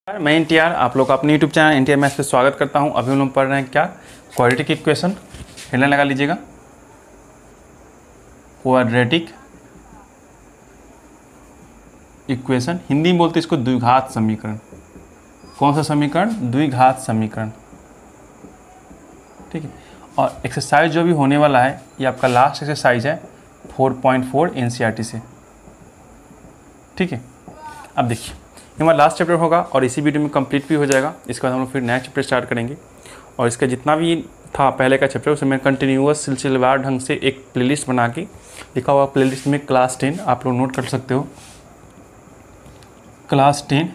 मैं एनटीआर आप लोग का अपने यूट्यूब चैनल एनटीआर मैथ्स पे स्वागत करता हूं। अभी हम लोग पढ़ रहे हैं क्या, क्वाड्रेटिक इक्वेशन। हेडलाइन लगा लीजिएगा, क्वाड्रेटिक इक्वेशन। हिंदी में बोलते हैं इसको द्विघात समीकरण। कौन सा समीकरण? द्विघात समीकरण। ठीक है। और एक्सरसाइज जो भी होने वाला है ये आपका लास्ट एक्सरसाइज है 4.4 एनसीईआरटी से। ठीक है। अब देखिए हमारा लास्ट चैप्टर होगा और इसी वीडियो में कंप्लीट भी हो जाएगा। इसके बाद हम लोग फिर नया चैप्टर स्टार्ट करेंगे और इसका जितना भी था पहले का चैप्टर उसे मैं कंटिन्यूअस सिलसिलेवार ढंग से एक प्लेलिस्ट बना के लिखा हुआ। प्लेलिस्ट में क्लास 10 आप लोग नोट कर सकते हो, क्लास 10,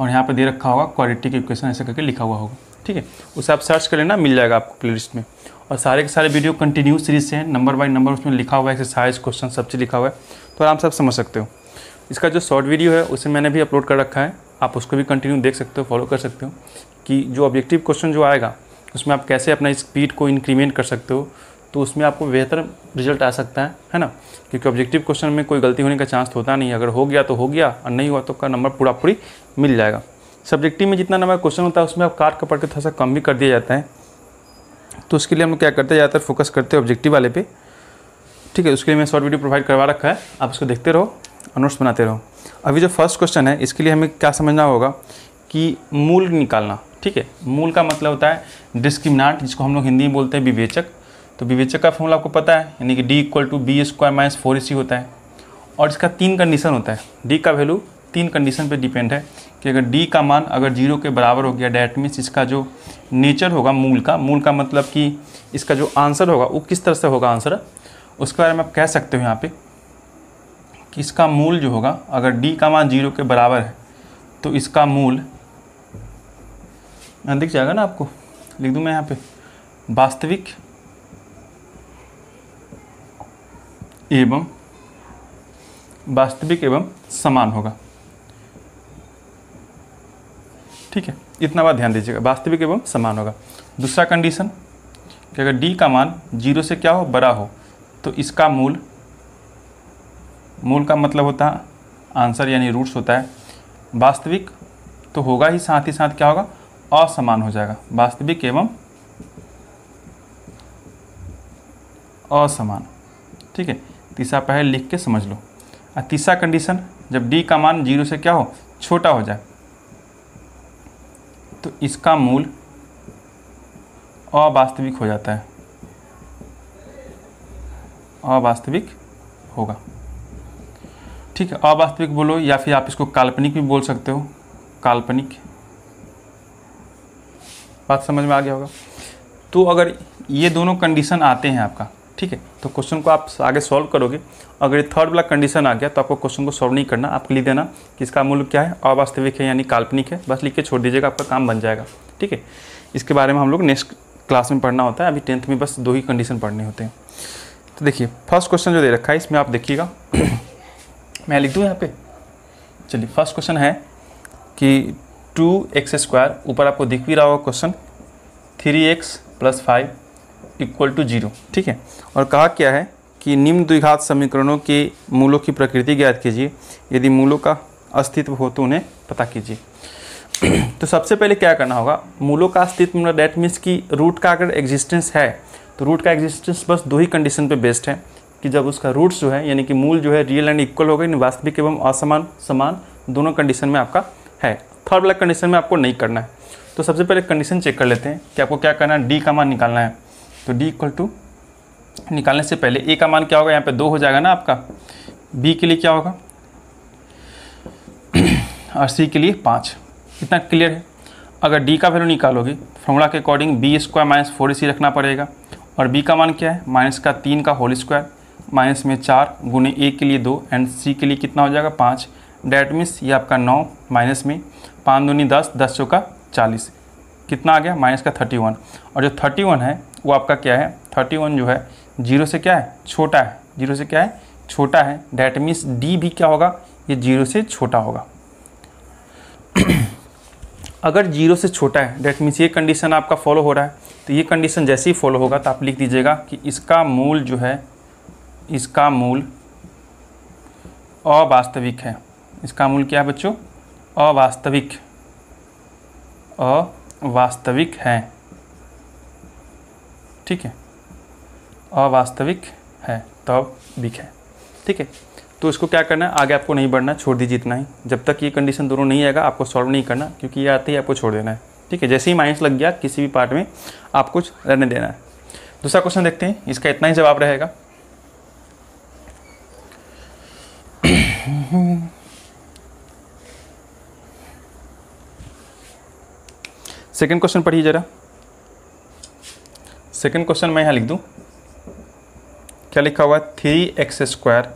और यहाँ पे दे रखा होगा क्वाड्रेटिक इक्वेशन ऐसे करके लिखा हुआ होगा। ठीक है, उसे आप सर्च कर लेना, मिल जाएगा आपको प्लेलिस्ट में। और सारे के सारे वीडियो कंटिन्यू सीरीज से हैं, नंबर बाय नंबर उसमें लिखा हुआ है, एक्सरसाइज क्वेश्चन सब चीज़ लिखा हुआ है, तो आराम से आप समझ सकते हो। इसका जो शॉर्ट वीडियो है उसे मैंने भी अपलोड कर रखा है, आप उसको भी कंटिन्यू देख सकते हो, फॉलो कर सकते हो कि जो ऑब्जेक्टिव क्वेश्चन जो आएगा उसमें आप कैसे अपना स्पीड को इंक्रीमेंट कर सकते हो, तो उसमें आपको बेहतर रिजल्ट आ सकता है ना। क्योंकि ऑब्जेक्टिव क्वेश्चन में कोई गलती होने का चांस होता नहीं है, अगर हो गया तो हो गया और नहीं हुआ तो का नंबर पूरी मिल जाएगा। सब्जेक्टिव में जितना नंबर क्वेश्चन होता है उसमें आप काट कपड़ के थोड़ा सा कम भी कर दिया जाता है, तो उसके लिए हम क्या करते हैं, ज़्यादातर फोकस करते हैं ऑब्जेक्टिव वाले पे। ठीक है, उसके लिए मैं शॉर्ट वीडियो प्रोवाइड करवा रखा है, आप उसको देखते रहो और नोट्स बनाते रहो। अभी जो फर्स्ट क्वेश्चन है इसके लिए हमें क्या समझना होगा कि मूल निकालना। ठीक है, मूल का मतलब होता है डिस्क्रिमिनेंट, जिसको हम लोग हिंदी में बोलते हैं विवेचक। तो विवेचक का फॉर्मूला आपको पता है, यानी कि D = B² - 4AC होता है। और इसका 3 कंडीशन होता है। D का वैल्यू 3 कंडीशन पे डिपेंड है कि अगर D का मान अगर 0 के बराबर हो गया, डैट मीन्स इसका जो नेचर होगा मूल का मतलब कि इसका जो आंसर होगा वो किस तरह से होगा आंसर, उसके बारे में आप कह सकते हो यहाँ पे कि इसका मूल जो होगा, अगर D का मान 0 के बराबर है तो इसका मूल दिख जाएगा ना आपको, लिख दूँ मैं यहाँ पे, वास्तविक एवं समान होगा। ठीक है, इतना बात ध्यान दीजिएगा, वास्तविक एवं समान होगा। दूसरा कंडीशन कि अगर D का मान 0 से क्या हो, बड़ा हो, तो इसका मूल का मतलब होता है आंसर यानी रूट्स होता है। वास्तविक तो होगा ही साथ क्या होगा, असमान हो जाएगा, वास्तविक एवं असमान। ठीक है, तीसरा पहले लिख के समझ लो। और तीसरा कंडीशन, जब D का मान 0 से क्या हो, छोटा हो जाए, तो इसका मूल अवास्तविक हो जाता है, अवास्तविक होगा। ठीक है, अवास्तविक बोलो या फिर आप इसको काल्पनिक भी बोल सकते हो, काल्पनिक। बात समझ में आ गया होगा। तो अगर ये दोनों कंडीशन आते हैं आपका, ठीक है, तो क्वेश्चन को आप आगे सॉल्व करोगे। अगर ये थर्ड वाला कंडीशन आ गया तो आपको क्वेश्चन को सॉल्व नहीं करना, आप लिख देना कि इसका मूल क्या है, अवास्तविक है यानी काल्पनिक है, बस लिख के छोड़ दीजिएगा, आपका काम बन जाएगा। ठीक है, इसके बारे में हम लोग नेक्स्ट क्लास में पढ़ना होता है, अभी 10th में बस 2 ही कंडीशन पढ़ने होते हैं। तो देखिए फर्स्ट क्वेश्चन जो दे रखा है इसमें आप देखिएगा मैं लिख दूँ यहाँ पे। चलिए फर्स्ट क्वेश्चन है कि 2x², ऊपर आपको दिख भी रहा होगा क्वेश्चन, 3x + 5 = 0। ठीक है, और कहा क्या है कि निम्न द्विघात समीकरणों के मूलों की प्रकृति ज्ञात कीजिए, यदि मूलों का अस्तित्व हो तो उन्हें पता कीजिए। तो सबसे पहले क्या करना होगा, मूलों का अस्तित्व मतलब डैट मीन्स कि रूट का अगर एग्जिस्टेंस है तो रूट का एग्जिस्टेंस बस 2 ही कंडीशन पे बेस्ड है कि जब उसका रूट्स जो है यानी कि मूल जो है रियल एंड इक्वल हो गए, वास्तविक एवं असमान समान दोनों कंडीशन में आपका है। थर्ड वाला कंडीशन में आपको नहीं करना है। तो सबसे पहले कंडीशन चेक कर लेते हैं कि आपको क्या करना है, D का मान निकालना है। तो D = निकालने से पहले A का मान क्या होगा, यहाँ पे 2 हो जाएगा ना आपका, B के लिए क्या होगा और C के लिए 5। इतना क्लियर है। अगर D का वैल्यू निकालोगे फॉर्मूला के अकॉर्डिंग B² - 4AC रखना पड़ेगा, और B का मान क्या है, -3 का होल स्क्वायर, माइनस में 4 गुने A के लिए 2 एंड C के लिए कितना हो जाएगा 5। डैट मीन्स ये आपका 9 माइनस में 5 दूनी 10, 10 चौका 40, कितना आ गया -31। और जो 31 है वो आपका क्या है, 31 जो है 0 से क्या है, छोटा है, 0 से क्या है, छोटा है। डैट मीन्स D भी क्या होगा, ये 0 से छोटा होगा। अगर 0 से छोटा है डैट मीन्स ये कंडीशन आपका फॉलो हो रहा है, तो ये कंडीशन जैसे ही फॉलो होगा तो आप लिख दीजिएगा कि इसका मूल जो है, इसका मूल अवास्तविक है। इसका मूल क्या है बच्चों, अवास्तविक। अवास्तविक हैं, ठीक है, अवास्तविक है तब बिक है, ठीक है। तो इसको क्या करना है, आगे आपको नहीं बढ़ना, छोड़ दीजिए इतना ही। जब तक ये कंडीशन दोनों नहीं आएगा आपको सॉल्व नहीं करना, क्योंकि ये आते ही आपको छोड़ देना है, ठीक है। जैसे ही माइनस लग गया किसी भी पार्ट में आपको रहने देना है। दूसरा क्वेश्चन देखते हैं, इसका इतना ही जवाब रहेगा। सेकंड क्वेश्चन पढ़िए जरा। सेकंड क्वेश्चन मैं यहाँ लिख दूँ, क्या लिखा हुआ है, 3x²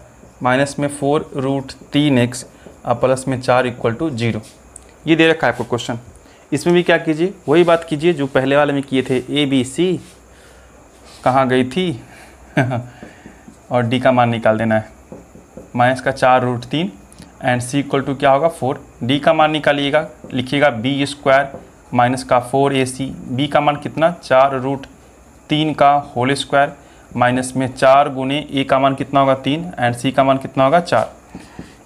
माइनस में 4√3x प्लस में 4 = 0। ये दे रखा है आपको क्वेश्चन। इसमें भी क्या कीजिए, वही बात कीजिए जो पहले वाले में किए थे, ABC कहाँ गई थी और D का मान निकाल देना है, माइनस का 4√3 एंड C = क्या होगा 4। D का मान निकालिएगा, लिखिएगा B² माइनस का 4AC। B का मान कितना, 4√3 का होल स्क्वायर माइनस में 4 गुने A का मान कितना होगा 3 एंड C का मान कितना होगा 4।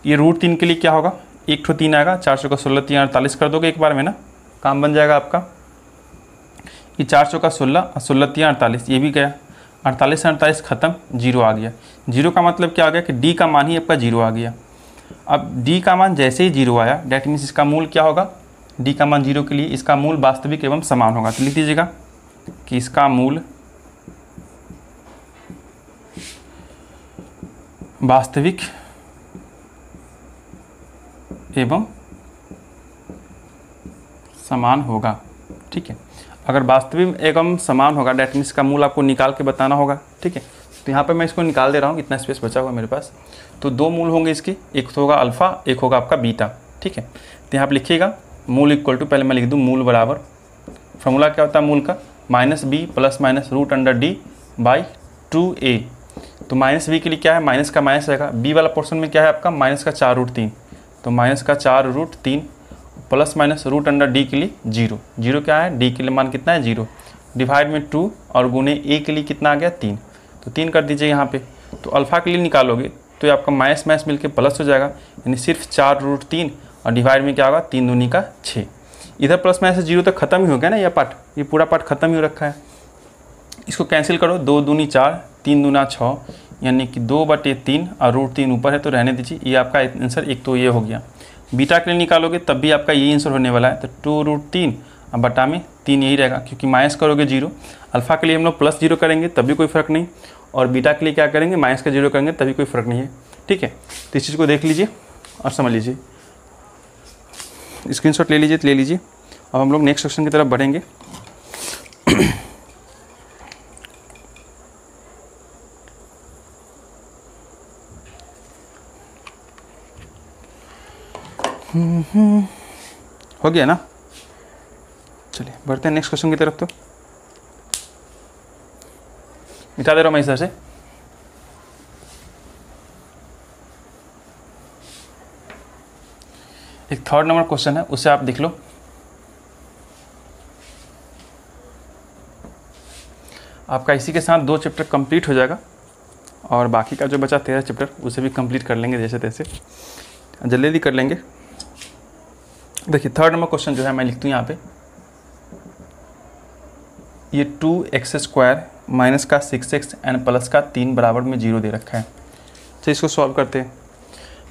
ये √3 के लिए क्या होगा, 1 ठो 3 आएगा, 4 का 16, 3 48 कर दोगे एक बार में ना, काम बन जाएगा आपका। ये 4 का 16, 16 3 48, ये भी गया, 48 से 48 खत्म, 0 आ गया। 0 का मतलब क्या आ गया कि D का मान ही आपका 0 आ गया। अब D का मान जैसे ही 0 आया, डैट मीन्स इसका मूल क्या होगा, D का मान 0 के लिए इसका मूल वास्तविक एवं समान होगा। तो लिख दीजिएगा कि इसका मूल वास्तविक एवं समान होगा, ठीक है। अगर वास्तविक एवं समान होगा डैट मीन्स का मूल आपको निकाल के बताना होगा, ठीक है। तो यहाँ पे मैं इसको निकाल दे रहा हूँ, इतना स्पेस बचा हुआ मेरे पास। तो दो मूल होंगे इसके, एक तो होगा अल्फ़ा, एक होगा आपका बीटा, ठीक है। तो यहाँ पे लिखिएगा मूल इक्वल टू, पहले मैं लिख दूँ मूल बराबर, फॉर्मूला क्या होता है मूल का, -b प्लस माइनस √d/2a। तो -b के लिए क्या है, माइनस का माइनस रहेगा, b वाला पोर्शन में क्या है आपका माइनस का 4√3, तो माइनस का 4√3 प्लस माइनस √d के लिए 0। 0 क्या है, d के लिए मान कितना है 0, डिवाइड में 2 और गुने a के लिए कितना आ गया 3, तो 3 कर दीजिए यहाँ पे। तो अल्फ़ा के लिए निकालोगे तो ये आपका माइनस माइनस मिलके प्लस हो जाएगा, यानी सिर्फ 4√3 और डिवाइड में क्या होगा 3 दूनी का 6। इधर प्लस माइनस 0 तक खत्म ही हो गया ना, यह पार्ट, ये पूरा पार्ट खत्म ही हो रखा है। इसको कैंसिल करो, 2 दूनी 4, 3 दूना 6, यानी कि 2/3 और √3 ऊपर है तो रहने दीजिए। ये आपका आंसर एक तो ये हो गया। बीटा के लिए निकालोगे तब भी आपका ये आंसर होने वाला है, तो 2√3 और बटा में 3 यही रहेगा, क्योंकि माइनस करोगे 0। अल्फ़ा के लिए हम लोग +0 करेंगे तब भी कोई फ़र्क नहीं, और बीटा के लिए क्या करेंगे, माइनस का 0 करेंगे तभी कोई फ़र्क नहीं है, ठीक है। तो इस चीज़ को देख लीजिए और समझ लीजिए, स्क्रीनशॉट ले लीजिए तो ले लीजिए। अब हम लोग नेक्स्ट क्वेश्चन की तरफ बढ़ेंगे। हो गया ना, चलिए बढ़ते हैं नेक्स्ट क्वेश्चन की तरफ। तो मिटा दे रहा हूँ मैं इस तरह से। एक 3rd नंबर क्वेश्चन है, उसे आप देख लो। आपका इसी के साथ 2 चैप्टर कंप्लीट हो जाएगा और बाकी का जो बचा 13 चैप्टर उसे भी कंप्लीट कर लेंगे, जैसे तैसे जल्दी जल्दी कर लेंगे। देखिए 3rd नंबर क्वेश्चन जो है मैं लिखता हूँ यहाँ पे, ये 2x² माइनस का 6x एंड प्लस का 3 बराबर में 0 दे रखा है। तो इसको सॉल्व करते हैं।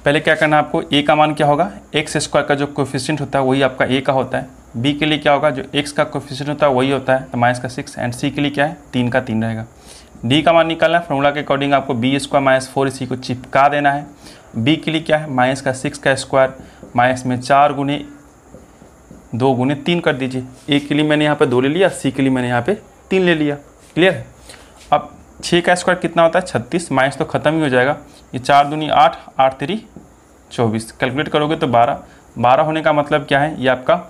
पहले क्या करना है आपको, a का मान क्या होगा, x² का जो कोफिशिएंट होता है वही आपका a का होता है। b के लिए क्या होगा, जो x का कोफिशिएंट होता है वही होता है, तो माइनस का 6 एंड c के लिए क्या है 3 का 3 रहेगा। d का मान निकालना है, फॉर्मूला के अकॉर्डिंग आपको b² माइनस 4ac को चिपका देना है। b के लिए क्या है, माइनस का 6 का स्क्वायर माइनस में 4 गुने 2 गुने 3 कर दीजिए। a के लिए मैंने यहाँ पे 2 ले लिया, c के लिए मैंने यहाँ पे 3 ले लिया। क्लियर है। अब 6 का स्क्वायर कितना होता है 36, माइनस तो खत्म ही हो जाएगा। ये 4 दूनी 8, 8 3 24, कैलकुलेट करोगे तो 12 होने का मतलब क्या है, ये आपका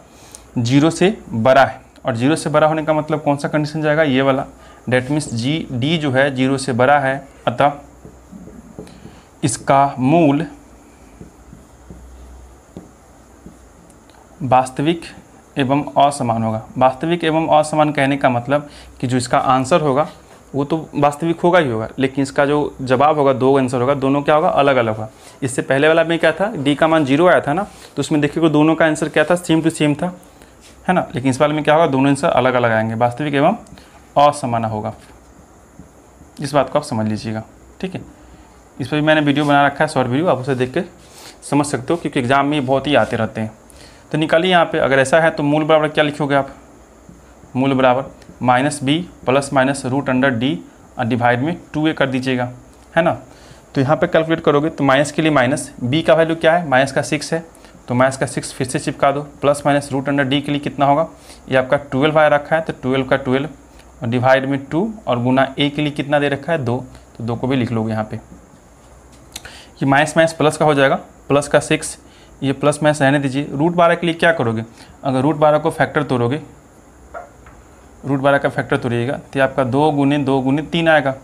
0 से बड़ा है, और 0 से बड़ा होने का मतलब कौन सा कंडीशन जाएगा, ये वाला। डेट मीन्स d जो है 0 से बड़ा है, अतः इसका मूल वास्तविक एवं असमान होगा। वास्तविक एवं असमान कहने का मतलब कि जो इसका आंसर होगा वो तो वास्तविक होगा ही होगा, लेकिन इसका जो जवाब होगा, 2 आंसर होगा, दोनों क्या होगा, अलग अलग होगा। इससे पहले वाला में क्या था, d का मान 0 आया था ना, तो उसमें देखिए दोनों का आंसर क्या था, सेम टू सेम था, है ना। लेकिन इस वाले में क्या होगा, दोनों आंसर अलग अलग आएंगे, वास्तविक एवं असमान होगा। इस बात को आप समझ लीजिएगा, ठीक है। इस पर भी मैंने वीडियो बना रखा है, शॉर्ट वीडियो, आप उसे देख के समझ सकते हो, क्योंकि एग्जाम में बहुत ही आते रहते हैं। तो निकालिए यहाँ पे, अगर ऐसा है तो मूल बराबर क्या लिखोगे आप, मूल बराबर -b plus minus root under D और डिवाइड में 2a कर दीजिएगा, है ना। तो यहाँ पे कैलकुलेट करोगे तो माइनस के लिए माइनस, b का वैल्यू क्या है, माइनस का 6 है, तो माइनस का 6 फिर से चिपका दो, plus minus root under D के लिए कितना होगा, ये आपका 12 आया रखा है, तो 12 का 12 और डिवाइड में 2 और गुना a के लिए कितना दे रखा है 2, तो 2 को भी लिख लोगे यहाँ पे। ये माइनस माइनस प्लस का हो जाएगा, प्लस का 6, ये प्लस माइनस रहने दीजिए। रूट 12 के लिए क्या करोगे, अगर रूट 12 को फैक्टर तोड़ोगे, रूट 12 का फैक्टर तोड़िएगा तो आपका 2 गुने 2 गुने 3 आएगा,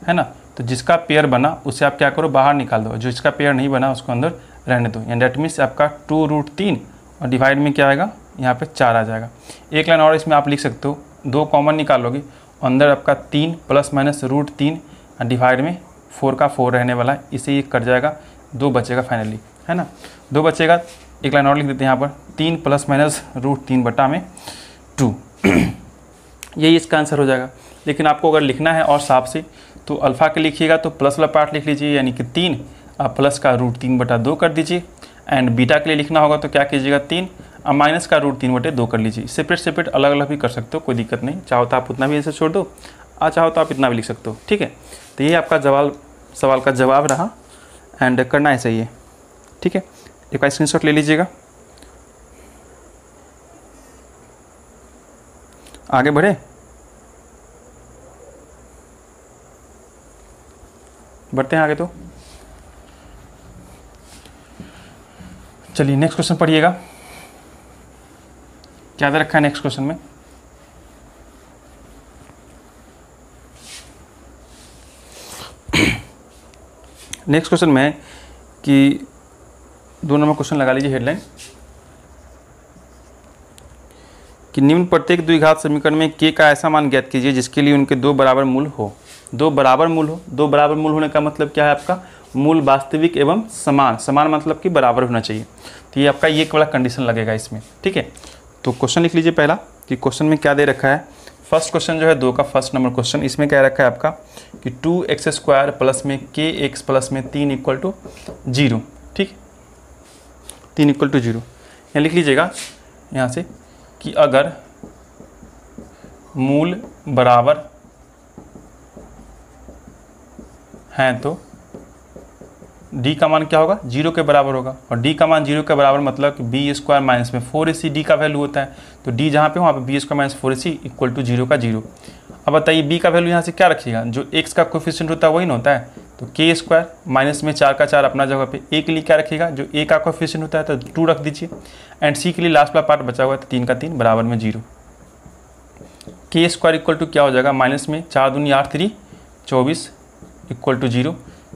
है ना। तो जिसका पेयर बना उसे आप क्या करो, बाहर निकाल दो, जिसका पेयर नहीं बना उसको अंदर रहने दो, यानी डेट मीन्स आपका 2√3 और डिवाइड में क्या आएगा, यहाँ पे 4 आ जाएगा। एक लाइन और इसमें आप लिख सकते हो, 2 कॉमन निकालोगे, अंदर आपका 3 प्लस माइनस √3 और डिवाइड में 4 का 4 रहने वाला है, इसे ये कट जाएगा, 2 बचेगा फाइनली, है ना। 2 बचेगा, एक लाइन और लिख देते हैं यहाँ पर, 3 प्लस माइनस √3 बटा में 2 यही इसका आंसर हो जाएगा। लेकिन आपको अगर लिखना है और साफ से, तो अल्फ़ा के लिखिएगा तो प्लस वाला पार्ट लिख लीजिए, यानी कि 3 आप प्लस का √3 बटा 2 कर दीजिए। एंड बीटा के लिए लिखना होगा तो क्या कीजिएगा, 3 और माइनस का √3 बटे 2 कर लीजिए। सेपरेट अलग अलग भी कर सकते हो, कोई दिक्कत नहीं, चाहो तो आप उतना भी ऐसे छोड़ दो, चाहो तो आप इतना भी लिख सकते हो, ठीक है। तो ये आपका सवाल का जवाब रहा, एंड करना ऐसा ही है, ठीक है। एक बार स्क्रीनशॉट ले लीजिएगा। आगे बढ़े, बढ़ते हैं आगे। तो चलिए नेक्स्ट क्वेश्चन पढ़िएगा, क्या दे रखा है नेक्स्ट क्वेश्चन में। नेक्स्ट क्वेश्चन में है कि 2 नंबर क्वेश्चन लगा लीजिए हेडलाइन, कि निम्न प्रत्येक द्विघात समीकरण में k का ऐसा मान ज्ञात कीजिए जिसके लिए उनके 2 बराबर मूल हो। 2 बराबर मूल हो, 2 बराबर मूल होने का मतलब क्या है, आपका मूल वास्तविक एवं समान, समान मतलब कि बराबर होना चाहिए। तो ये आपका ये वाला कंडीशन लगेगा इसमें, ठीक है। तो क्वेश्चन लिख लीजिए पहला, कि क्वेश्चन में क्या दे रखा है। फर्स्ट क्वेश्चन जो है 2 का फर्स्ट नंबर क्वेश्चन, इसमें क्या रखा है आपका, कि 2x² प्लस में kx प्लस में 3 = 0, ठीक, 3 = 0। यहाँ लिख लीजिएगा यहाँ से, कि अगर मूल बराबर हैं तो d का मान क्या होगा, 0 के बराबर होगा, और d का मान 0 के बराबर मतलब कि b² माइनस में 4ac d का वैल्यू होता है, तो d जहाँ पे हो वहाँ पे b² माइनस 4ac = 0 का 0। अब बताइए b का वैल्यू यहाँ से क्या रखिएगा, जो x का कोफिशिएंट होता है वही ना होता है, तो k² माइनस में 4 का 4 अपना जगह पे, a के लिए क्या रखिएगा, जो a का कोफिशिएंट होता है तो 2 रख दीजिए, एंड c के लिए लास्ट वाला पार्ट बचा हुआ है तो 3 का 3 बराबर में 0। k² इक्वल टू क्या हो जाएगा, माइनस में 4 दूनी 8 3 24 = 0,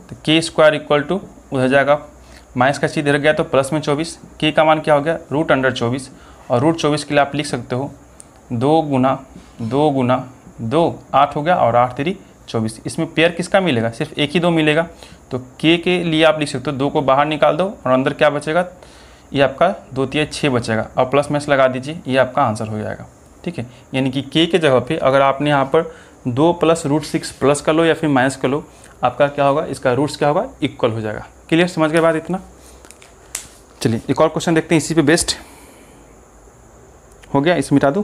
तो k² इक्वल टू उधर जाएगा, माइनस का चीज इधर गया तो प्लस में 24, k का मान क्या हो गया, √24, और √24 के लिए आप लिख सकते हो 2 गुना 2 गुना 2 8 हो गया, और 8 3 24। इसमें पेयर किसका मिलेगा, सिर्फ एक ही 2 मिलेगा, तो k के लिए आप लिख सकते हो 2 को बाहर निकाल दो और अंदर क्या बचेगा, ये आपका 2 3 6 बचेगा, और प्लस मैस लगा दीजिए, ये आपका आंसर हो जाएगा, ठीक है। यानी कि k के जगह पे अगर आपने यहाँ पर 2 + √6 प्लस कर लो या फिर माइनस कर लो, आपका क्या होगा, इसका रूट्स क्या होगा, इक्वल हो जाएगा। क्लियर, समझ गए बात इतना। चलिए एक और क्वेश्चन देखते हैं, इसी पे बेस्ड हो गया, इसे मिटा दूँ।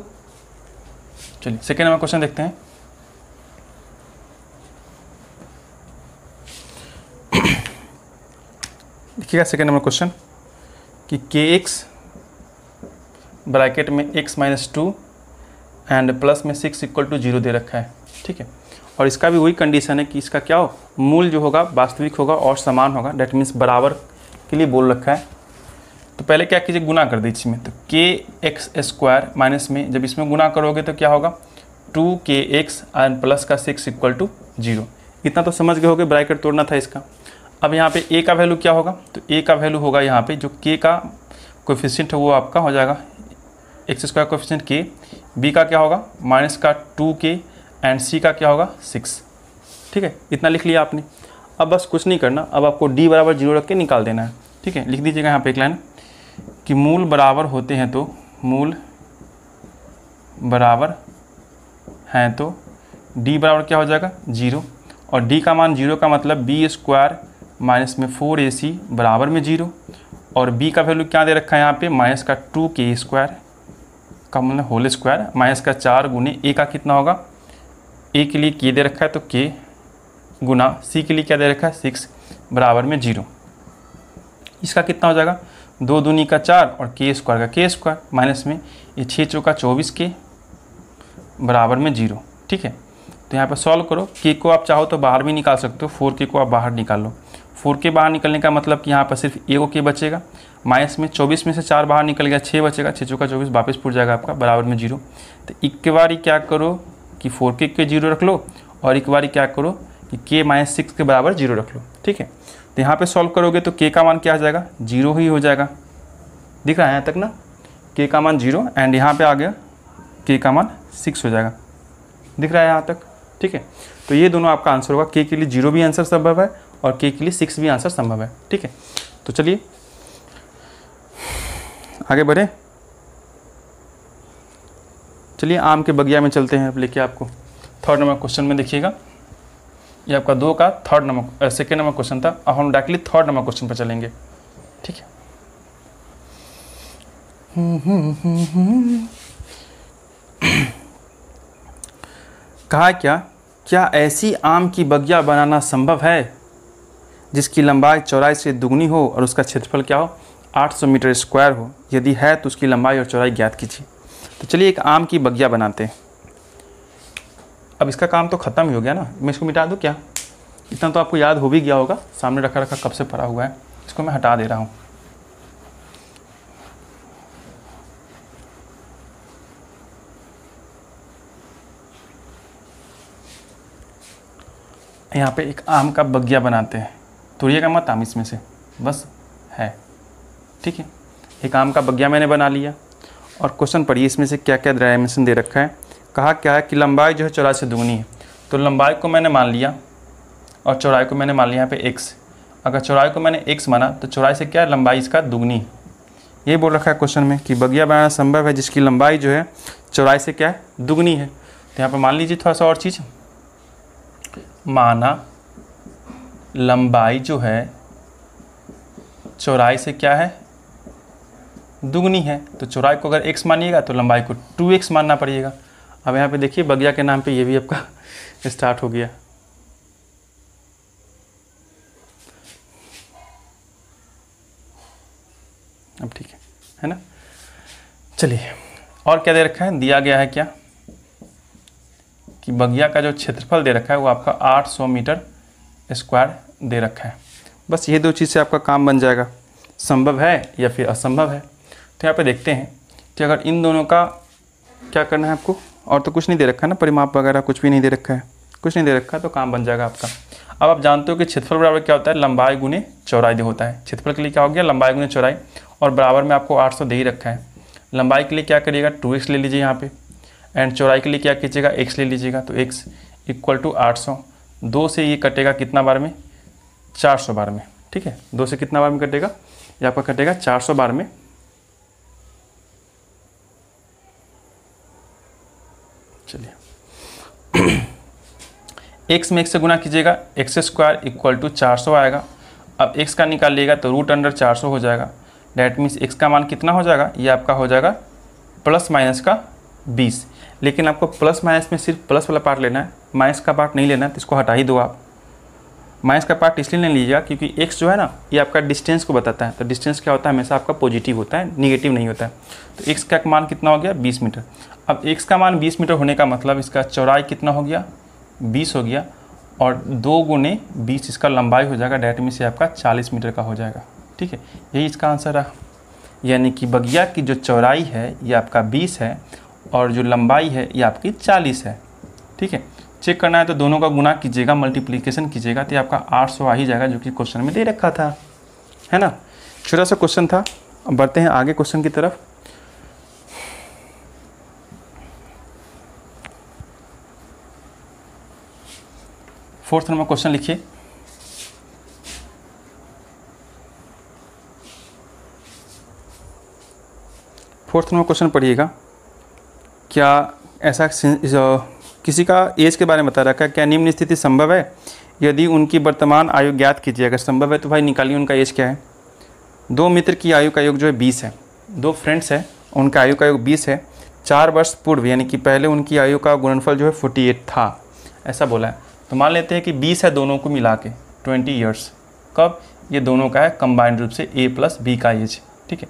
चलिए सेकेंड नंबर क्वेश्चन देखते हैं। देखिएगा सेकेंड नंबर क्वेश्चन, कि kx ब्रैकेट में x - 2 एंड प्लस में 6 = 0 दे रखा है, ठीक है। और इसका भी वही कंडीशन है कि इसका क्या हो, मूल जो होगा वास्तविक होगा और समान होगा, डेट मीन्स बराबर के लिए बोल रखा है। तो पहले क्या कीजिए, गुना कर दीजिए इसमें, तो kx² माइनस में जब इसमें गुना करोगे तो क्या होगा, 2kx एंड प्लस का 6 = 0। इतना तो समझ गए होगे, ब्रैकेट तोड़ना था इसका। अब यहाँ पे a का वैल्यू क्या होगा, तो a का वैल्यू होगा यहाँ पे जो k का कोफिशिएंट है वो आपका हो जाएगा x² कोफिशिएंट k, b का क्या होगा माइनस का 2k एंड c का क्या होगा 6, ठीक है। इतना लिख लिया आपने। अब बस कुछ नहीं करना, अब आपको d = 0 रख के निकाल देना है, ठीक है। लिख दीजिएगा यहाँ पे एक लाइन, कि मूल बराबर होते हैं तो मूल बराबर हैं तो d बराबर क्या हो जाएगा 0, और d का मान 0 का मतलब b स्क्वायर माइनस में 4ac बराबर में 0, और b का वैल्यू क्या दे रखा है यहाँ पे माइनस का 2k स्क्वायर का मतलब होल स्क्वायर माइनस का 4 गुने a का कितना होगा, a के लिए k दे रखा है तो k गुना c के लिए क्या दे रखा है 6 बराबर में 0। इसका कितना हो जाएगा 2 दूनी का 4 और k स्क्वायर का k स्क्वायर माइनस में ये 6 चौका 24k बराबर में 0। ठीक है, तो यहाँ पर सॉल्व करो, k को आप चाहो तो बाहर भी निकाल सकते हो, 4k को आप बाहर निकाल लो। 4k बाहर निकलने का मतलब कि यहाँ पर सिर्फ एक k बचेगा, माइनस में 24 में से 4 बाहर निकल गया 6 बचेगा, 6 चौका 24 वापस पूछ जाएगा आपका बराबर में 0। तो एक बार क्या करो कि 4k के 0 रख लो, और एक बार क्या करो कि k माइनस 6 के बराबर 0 रख लो। ठीक है, तो यहाँ पे सॉल्व करोगे तो k का मान क्या आ जाएगा 0 ही हो जाएगा, दिख रहा है यहाँ तक ना, k का मान 0 एंड यहाँ पे आ गया k का मान 6 हो जाएगा, दिख रहा है यहाँ तक। ठीक है, तो ये दोनों आपका आंसर होगा, k के लिए 0 भी आंसर संभव है और k के लिए 6 भी आंसर संभव है। ठीक है, तो चलिए आगे बढ़े, चलिए आम के बगिया में चलते हैं। अब लेके आपको थर्ड नंबर क्वेश्चन में देखिएगा, ये आपका 2 का third number second number question था, अब हम डायरेक्टली थर्ड नंबर क्वेश्चन पर चलेंगे। ठीक है, कहा क्या ऐसी आम की बगिया बनाना संभव है जिसकी लंबाई चौड़ाई से दुगनी हो और उसका क्षेत्रफल क्या हो 800 मीटर स्क्वायर हो, यदि है तो उसकी लंबाई और चौड़ाई ज्ञात कीजिए। तो चलिए एक आम की बगिया बनाते हैं। अब इसका काम तो ख़त्म ही हो गया ना, मैं इसको मिटा दूँ क्या, इतना तो आपको याद हो भी गया होगा, सामने रखा कब से पड़ा हुआ है, इसको मैं हटा दे रहा हूँ। यहाँ पे एक आम का बगिया बनाते हैं, तोड़िएगा मत आम इसमें से, बस है। ठीक है, एक आम का बगिया मैंने बना लिया, और क्वेश्चन पढ़िए इसमें से क्या क्या डायमेंशन दे रखा है। कहा क्या है कि लंबाई जो है चौड़ाई से दुगनी है, तो लंबाई को मैंने मान लिया और चौड़ाई को मैंने मान लिया यहाँ पे x। अगर चौड़ाई को मैंने x माना तो चौड़ाई से क्या है लंबाई इसका दुगनी है। ये बोल रखा है क्वेश्चन में कि बगिया बनाना संभव है जिसकी लंबाई जो है चौड़ाई से क्या है दुगनी है। तो यहाँ पर मान लीजिए थोड़ा सा और चीज़, माना लंबाई जो है चौड़ाई से क्या है दुगनी है, तो चौड़ाई को अगर x मानिएगा तो लंबाई को 2x मानना पड़ेगा। अब यहाँ पे देखिए बगिया के नाम पे ये भी आपका स्टार्ट हो गया। अब ठीक है ना, चलिए और क्या दे रखा है, दिया गया है क्या कि बगिया का जो क्षेत्रफल दे रखा है वो आपका 800 मीटर स्क्वायर दे रखा है। बस ये दो चीज़ से आपका काम बन जाएगा, संभव है या फिर असंभव है। तो यहाँ पे देखते हैं कि अगर इन दोनों का क्या करना है आपको, और तो कुछ नहीं दे रखा है ना, परिमाप वगैरह कुछ भी नहीं दे रखा है, कुछ नहीं दे रखा है, तो काम बन जाएगा आपका। अब आप जानते हो कि क्षेत्रफल बराबर क्या होता है लंबाई गुने चौड़ाई होता है। क्षेत्रफल के लिए क्या हो गया लंबाई गुने चौड़ाई, और बराबर में आपको 800 दे ही रखा है। लंबाई के लिए क्या करिएगा 2x ले लीजिए यहाँ पे, एंड चौड़ाई के लिए क्या कीजिएगा x ले लीजिएगा, तो x इक्वल टू 800। 2 से ये कटेगा कितना बार में 400 बार में। ठीक है, 2 से कितना बार में कटेगा, ये आपका कटेगा 400 बार में। चलिए x में x से गुना कीजिएगा, एक्स स्क्वायर इक्वल टू 400 आएगा। अब x का निकालिएगा तो रूट अंडर 400 हो जाएगा। डैट मीन्स x का मान कितना हो जाएगा, ये आपका हो जाएगा प्लस माइनस का 20। लेकिन आपको प्लस माइनस में सिर्फ प्लस वाला पार्ट लेना है, माइनस का पार्ट नहीं लेना है, तो इसको हटा ही दो आप। माइनस का पार्ट इसलिए नहीं लीजिएगा क्योंकि x जो है ना ये आपका डिस्टेंस को बताता है, तो डिस्टेंस क्या होता है हमेशा आपका पॉजिटिव होता है, निगेटिव नहीं होता है। तो x का मान कितना हो गया 20 मीटर। अब x का मान 20 मीटर होने का मतलब इसका चौड़ाई कितना हो गया 20 हो गया, और 2 गुने 20 इसका लंबाई हो जाएगा। डैट मीन्स ये आपका 40 मीटर का हो जाएगा। ठीक है, यही इसका आंसर रहा। यानी कि बगिया की जो चौड़ाई है ये आपका 20 है और जो लंबाई है ये आपकी 40 है। ठीक है, चेक करना है तो दोनों का गुना कीजिएगा, मल्टीप्लिकेशन कीजिएगा, तो ये आपका 800 आ ही जाएगा जो कि क्वेश्चन में दे रखा था, है ना। छोटा सा क्वेश्चन था। अब बढ़ते हैं आगे क्वेश्चन की तरफ। फोर्थ नंबर क्वेश्चन लिखिए। फोर्थ नंबर क्वेश्चन पढ़िएगा। क्या ऐसा किसी का एज के बारे में बता रखा है, क्या निम्न स्थिति संभव है, यदि उनकी वर्तमान आयु ज्ञात कीजिए। अगर संभव है तो भाई निकालिए उनका एज क्या है। दो मित्र की आयु का योग जो है 20 है, दो फ्रेंड्स हैं उनका आयु का योग 20 है, 4 वर्ष पूर्व यानी कि पहले उनकी आयु का गुणनफल जो है 48 था, ऐसा बोला है। तो मान लेते हैं कि 20 है दोनों को मिला के 20 ईयर्स। कब? ये दोनों का है कंबाइंड रूप से A प्लस B का एज, ठीक है।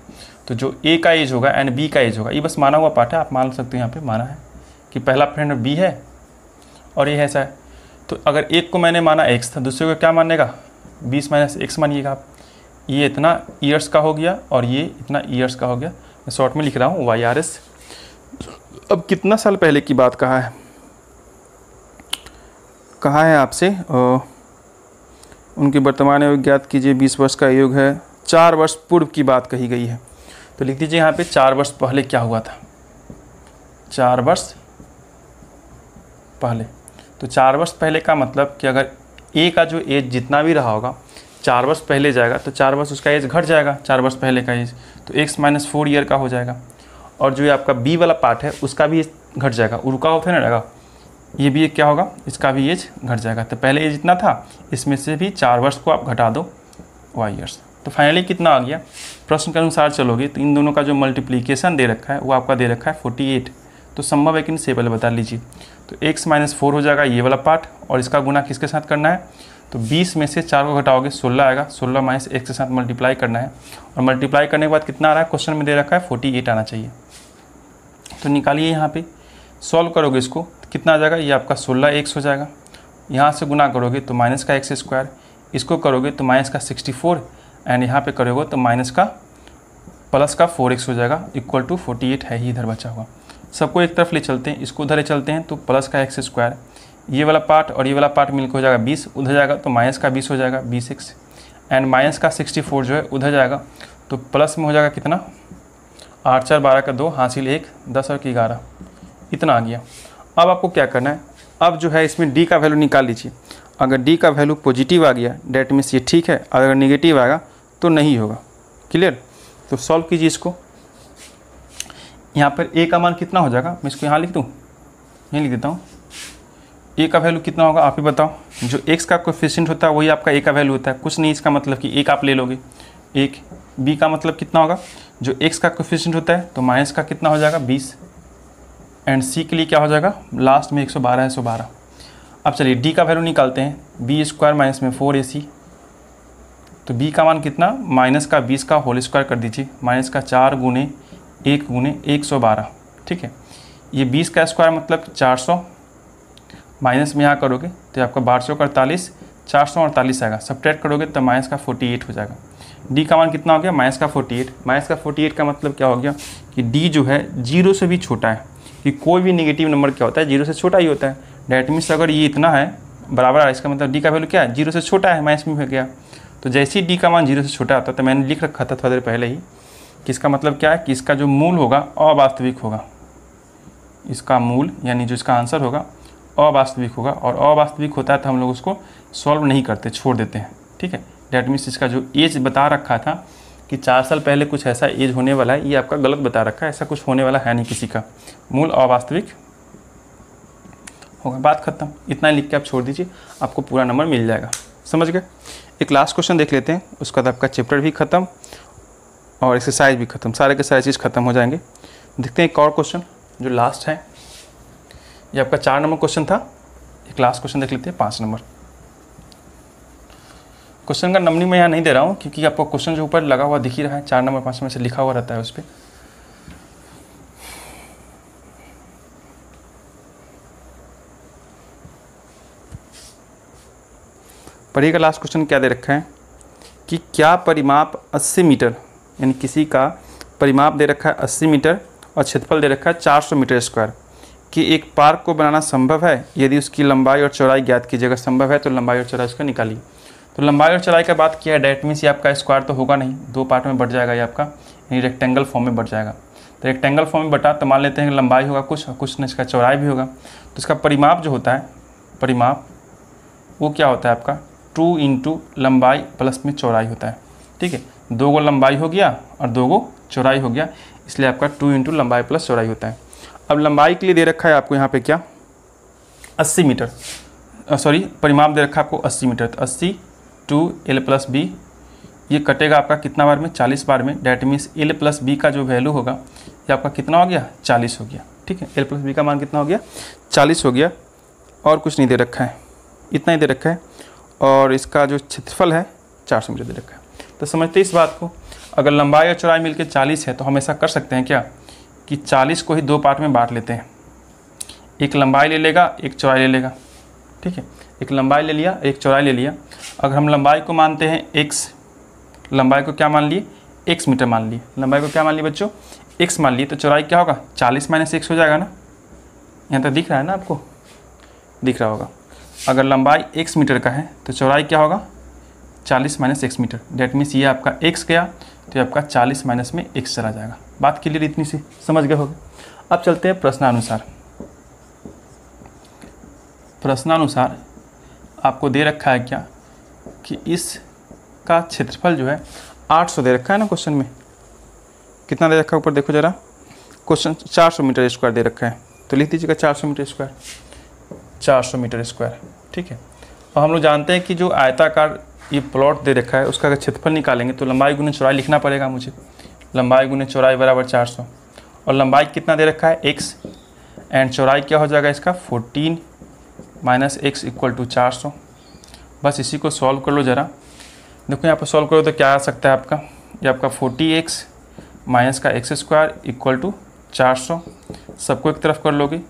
तो जो A का एज होगा एंड B का एज होगा, ये बस माना हुआ पार्ट है, आप मान सकते हो यहाँ पे माना है कि पहला फ्रेंड B है और ये ऐसा है। तो अगर एक को मैंने माना x था, दूसरे को क्या मानेगा 20 माइनस x मानिएगा आप। ये इतना ईयर्स का हो गया और ये इतना ईयर्स का हो गया। मैं शॉर्ट में लिख रहा हूँ YRS। अब कितना साल पहले की बात कहा है आपसे, उनकी वर्तमान आयु ज्ञात कीजिए, 20 वर्ष का योग है, 4 वर्ष पूर्व की बात कही गई है। तो लिख दीजिए यहाँ पे 4 वर्ष पहले क्या हुआ था, 4 वर्ष पहले। तो 4 वर्ष पहले का मतलब कि अगर ए का जो एज जितना भी रहा होगा 4 वर्ष पहले जाएगा तो 4 वर्ष उसका एज घट जाएगा, 4 वर्ष पहले का एज, तो x माइनस 4 ईयर का हो जाएगा। और जो ये आपका बी वाला पार्ट है उसका भी एज घट जाएगा, रुका होता है ना रहेगा, ये भी क्या होगा, इसका भी एज घट जाएगा। तो पहले एज इतना था, इसमें से भी 4 वर्ष को आप घटा दो y ईयर्स। तो फाइनली कितना आ गया, प्रश्न के अनुसार चलोगे तो इन दोनों का जो मल्टीप्लिकेशन दे रखा है वो आपका दे रखा है 48। तो संभव है कि नहीं, से पहले बता लीजिए। तो x माइनस 4 हो जाएगा ये वाला पार्ट, और इसका गुना किसके साथ करना है, तो 20 में से 4 को घटाओगे 16 आएगा, 16 माइनस x के साथ मल्टीप्लाई करना है, और मल्टीप्लाई करने के बाद कितना आ रहा है, क्वेश्चन में दे रखा है 48 आना चाहिए। तो निकालिए यहाँ पे, सॉल्व करोगे इसको तो कितना आ जाएगा, ये आपका 16x हो जाएगा, यहाँ से गुना करोगे तो माइनस का x स्क्वायर, इसको करोगे तो माइनस का 64, एंड यहाँ पे करोगे तो माइनस का प्लस का 4x हो जाएगा, इक्वल टू 48 है ही इधर बचा हुआ। सबको एक तरफ ले चलते हैं, इसको उधर ले चलते हैं, तो प्लस का x स्क्वायर, ये वाला पार्ट और ये वाला पार्ट मिलकर हो जाएगा 20, उधर जाएगा तो माइनस का 20 हो जाएगा 20x, एंड माइनस का 64 जो है उधर जाएगा तो प्लस में हो जाएगा कितना, 8 4 12 का 2 हासिल 1, 10 और 11, इतना आ गया। अब आपको क्या करना है, अब जो है इसमें d का वैल्यू निकाल लीजिए। अगर d का वैल्यू पॉजिटिव आ गया डेट मीन्स ये ठीक है, अगर नेगेटिव आएगा तो नहीं होगा। क्लियर? तो सॉल्व कीजिए इसको। यहाँ पर a का मान कितना हो जाएगा, मैं इसको यहाँ लिख दूँ, यहीं लिख देता हूँ। a का वैल्यू कितना होगा आप ही बताओ। जो x का कोएफिशिएंट होता है वही आपका a का वैल्यू होता है, कुछ नहीं इसका मतलब कि एक आप ले लोगे एक। b का मतलब कितना होगा, जो x का कोएफिशिएंट होता है तो माइनस का कितना हो जाएगा 20, एंड c के लिए क्या हो जाएगा लास्ट में 112 है 112। अब चलिए d का वैल्यू निकालते हैं, b स्क्वायर माइनस में 4ac, तो b का मान कितना, माइनस का 20 का होल स्क्वायर कर दीजिए, माइनस का 4 गुने 1 गुने 112, ठीक है। ये 20 का स्क्वायर मतलब 400, माइनस में यहाँ करोगे तो आपका 1248 448 आएगा, सब्ट्रैक्ट करोगे तो माइनस का 48 हो जाएगा। d का मान कितना हो गया, माइनस का 48। माइनस का 48 का मतलब क्या हो गया कि d जो है 0 से भी छोटा है, कि कोई भी नेगेटिव नंबर क्या होता है 0 से छोटा ही होता है। डैट मीन्स अगर ये इतना है बराबर है, इसका मतलब d का वैल्यू क्या है 0 से छोटा है, माइनस में हो गया। तो जैसे ही d का मान 0 से छोटा आता है तो मैंने लिख रखा था थोड़ा देर पहले ही कि इसका मतलब क्या है कि इसका जो मूल होगा अवास्तविक होगा, इसका मूल यानी जो इसका आंसर होगा अवास्तविक होगा, और अवास्तविक होता है तो हम लोग उसको सॉल्व नहीं करते, छोड़ देते हैं, ठीक है। डैट मीन्स इसका जो एज बता रखा था कि 4 साल पहले कुछ ऐसा एज होने वाला है, ये आपका गलत बता रखा है, ऐसा कुछ होने वाला है नहीं किसी का, मूल अवास्तविक होगा, बात खत्म। इतना लिख के आप छोड़ दीजिए, आपको पूरा नंबर मिल जाएगा। समझ गए? एक लास्ट क्वेश्चन देख लेते हैं, उसके बाद आपका चैप्टर भी खत्म और एक्सरसाइज भी खत्म, सारे के सारे चीज़ खत्म हो जाएंगे। देखते हैं एक और क्वेश्चन जो लास्ट है, ये आपका 4 नंबर क्वेश्चन था। एक लास्ट क्वेश्चन देख लेते हैं 5 नंबर। क्वेश्चन का नंबरिंग मैं यहाँ नहीं दे रहा हूँ क्योंकि आपको क्वेश्चन जो ऊपर लगा हुआ दिख ही रहा है, 4 नंबर 5 में से लिखा हुआ रहता है उस पर। पढ़िएगा लास्ट क्वेश्चन क्या दे रखा है कि क्या परिमाप 80 मीटर, यानी किसी का परिमाप दे रखा है 80 मीटर और क्षेत्रफल दे रखा है 400 मीटर स्क्वायर, कि एक पार्क को बनाना संभव है यदि उसकी लंबाई और चौड़ाई ज्ञात कीजिए। अगर संभव है तो लंबाई और चौड़ाई उसका निकालिए। तो लंबाई और चौड़ाई का बात किया है, डैट मीन्स ये आपका स्क्वायर तो होगा नहीं, 2 पार्ट में बट जाएगा, ये आपका यानी रेक्टेंगल फॉर्म में बट जाएगा। तो रेक्टेंगल फॉर्म में बटा तो मान लेते हैं लंबाई होगा कुछ और कुछ न इसका चौड़ाई भी होगा। तो इसका परिमाप जो होता है, परिमाप वो क्या होता है आपका 2 इंटू लंबाई प्लस में चौड़ाई होता है, ठीक है। 2 गो लंबाई हो गया और 2 गो चौड़ाई हो गया, इसलिए आपका 2 इंटू लंबाई प्लस चौड़ाई होता है। अब लंबाई के लिए दे रखा है आपको यहाँ पे क्या 80 मीटर, सॉरी परिमाप दे रखा है आपको 80 मीटर। तो 80 टू L प्लस बी, ये कटेगा आपका कितना बार में 40 बार में। That means L plus B का जो वैल्यू होगा ये आपका कितना हो गया 40 हो गया। ठीक है, L प्लस बी का मान कितना हो गया 40 हो गया। और कुछ नहीं दे रखा है, इतना ही दे रखा है। और इसका जो क्षेत्रफल है 400 मीटर दे रखा है। तो समझते हैं इस बात को, अगर लंबाई और चौड़ाई मिलकर 40 है तो हम ऐसा कर सकते हैं क्या कि 40 को ही 2 पार्ट में बांट लेते हैं। एक लंबाई ले लेगा, एक चौड़ाई ले लेगा। ठीक है, एक लंबाई ले लिया, एक चौड़ाई ले लिया। अगर हम लंबाई को मानते हैं x, लंबाई को क्या मान लिए x मीटर मान लिए, लंबाई को क्या मान लिए बच्चों x मान लिए, तो चौड़ाई क्या होगा 40 माइनस x हो जाएगा ना। यहाँ तक दिख रहा है ना, आपको दिख रहा होगा। अगर लंबाई x मीटर का है तो चौड़ाई क्या होगा 40 minus x metre. That means ये आपका x गया तो ये आपका 40 माइनस में x चला जाएगा। बात क्लियर इतनी सी समझ गए होगे। अब चलते हैं प्रश्नानुसार। प्रश्नानुसार आपको दे रखा है क्या कि इसका क्षेत्रफल जो है 800 दे रखा है ना क्वेश्चन में। कितना दे रखा है ऊपर देखो ज़रा, क्वेश्चन 400 मीटर स्क्वायर दे रखा है। तो लिख दीजिएगा 400 मीटर स्क्वायर, 400 मीटर स्क्वायर। ठीक है, और हम लोग जानते हैं कि जो आयताकार ये प्लॉट दे रखा है उसका अगर क्षेत्रफल निकालेंगे तो लंबाई गुने चौड़ाई लिखना पड़ेगा मुझे। लंबाई गुने चौड़ाई बराबर 400, और लंबाई कितना दे रखा है x, एंड चौड़ाई क्या हो जाएगा इसका 14 माइनस x इक्वल टू 400। बस इसी को सॉल्व कर लो ज़रा। देखो यहाँ पर सॉल्व करो तो क्या आ सकता है आपका, ये आपका 40x माइनस का x स्क्वायर इक्वल टू 400। सबको एक तरफ कर लोगे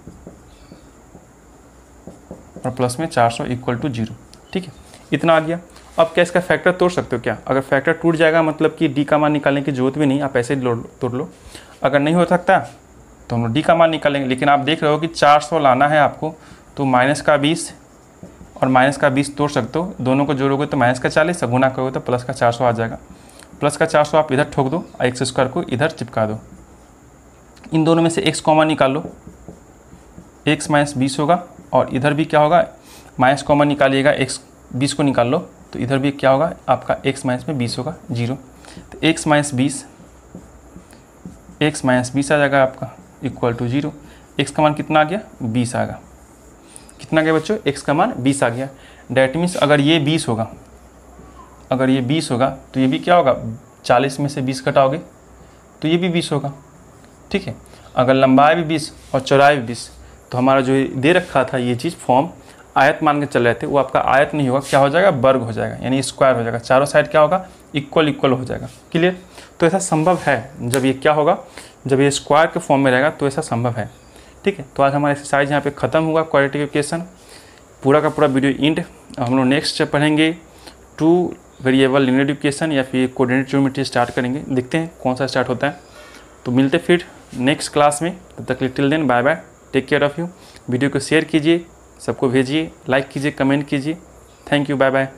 और प्लस में 400 इक्वल टू 0। ठीक है, इतना आ गया। अब क्या इसका फैक्टर तोड़ सकते हो क्या? अगर फैक्टर टूट जाएगा मतलब कि डी का मान निकालने की जरूरत भी नहीं, आप ऐसे ही तोड़ लो। अगर नहीं हो सकता तो हम लोग डी का मान निकालेंगे। लेकिन आप देख रहे हो कि 400 लाना है आपको, तो माइनस का 20 और माइनस का 20 तोड़ सकते हो। दोनों को जोड़ोगे तो माइनस का 40, गुना करोगे तो प्लस का 400 आ जाएगा। प्लस का 400 आप इधर ठोक दो, एक्स स्क्वायर को इधर चिपका दो। इन दोनों में से एक्स कॉमन निकाल लो, एक्स माइनस 20 होगा, और इधर भी क्या होगा माइनस कॉमन निकालिएगा, एक्स 20 को निकाल लो तो इधर भी क्या होगा आपका एक्स माइनस में 20 होगा 0। तो एक्स माइनस 20 आ जाएगा आपका इक्वल टू 0। एक्स का मान कितना आ गया 20 आ गया। कितना गया बच्चों, एक्स का मान 20 आ गया। डैट मीन्स अगर ये 20 होगा, अगर ये 20 होगा तो ये भी क्या होगा 40 में से 20 घटाओगे तो ये भी 20 होगा। ठीक है, अगर लंबाई भी 20 और चौड़ाई भी 20, तो हमारा जो दे रखा था ये चीज़ फॉर्म आयत मान के चल रहे थे, वो आपका आयत नहीं होगा, क्या हो जाएगा वर्ग हो जाएगा, यानी स्क्वायर हो जाएगा। चारों साइड क्या होगा इक्वल हो जाएगा। क्लियर? तो ऐसा संभव है, जब ये क्या होगा, जब ये स्क्वायर के फॉर्म में रहेगा तो ऐसा संभव है। ठीक है, तो आज हमारा एक्सरसाइज यहाँ पे ख़त्म हुआ, क्वाड्रेटिक इक्वेशन पूरा का पूरा वीडियो इंड। हम लोग नेक्स्ट पढ़ेंगे 2 वेरिएबल लीनियर इक्वेशन या फिर कोऑर्डिनेट ज्योमेट्री स्टार्ट करेंगे। देखते हैं कौन सा स्टार्ट होता है। तो मिलते फिर नेक्स्ट क्लास में, तब तक till then bye bye, take care of you. Video को शेयर कीजिए, सबको भेजिए, लाइक कीजिए, कमेंट कीजिए। Thank you, bye bye.